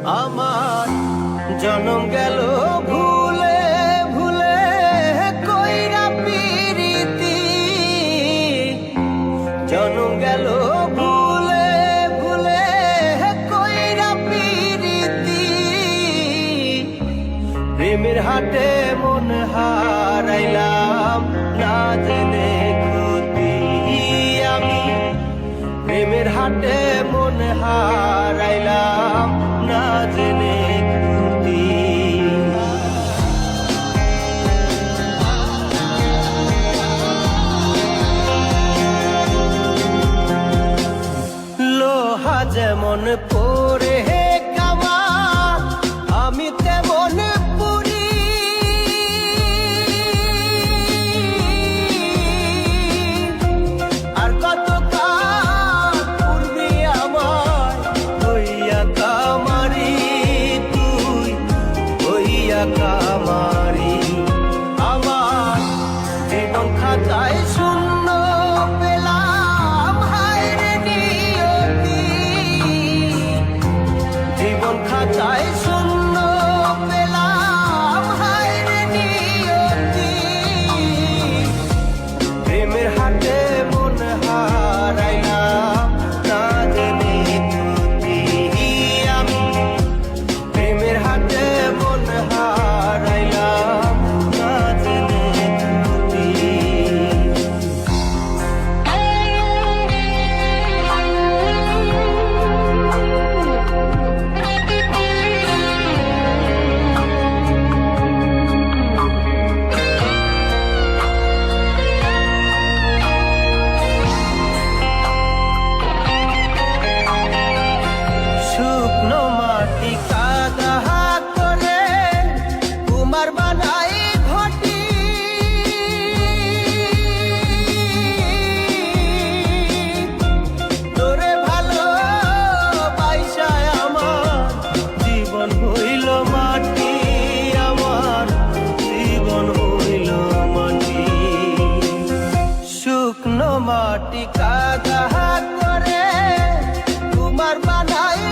আমার জনম গেল ভুলে ভুলে কইরা পিরিতি, জনম গেল ভুলে ভুলে কইরা পিরিতি। প্রেমের হাটে মন হারাইলাম না জেনে ক্ষতি আমি, প্রেমের হাটে মন হারাইলাম না জেনে ক্ষতি। লোহা যেমন পরে কামা আমি তেমন পুরি, আর কত কাল পূর্বে আমার হইয়া কামারি, তুই হইয়া কামারি। আমার জীবন খাতায় শূন্য পেলাম হায় রে নিয়তি, জীবন খাতায় শূন্য পেলাম হায় রে নিয়তি। প্রেমের হাটে মন হারাইলাম না জেনে ক্ষতি আমি, প্রেমের হাটে মন হারাইলাম না জেনে ক্ষতি। শুকনো মাটি কাদা করে কুমার বানাই ঘটি, তোরে ভালো বাইসায় আমার জীবন হইল মাটি, আমার জীবন হইল মাটি। শুকনো মাটি কাদা করে কুমার বানাই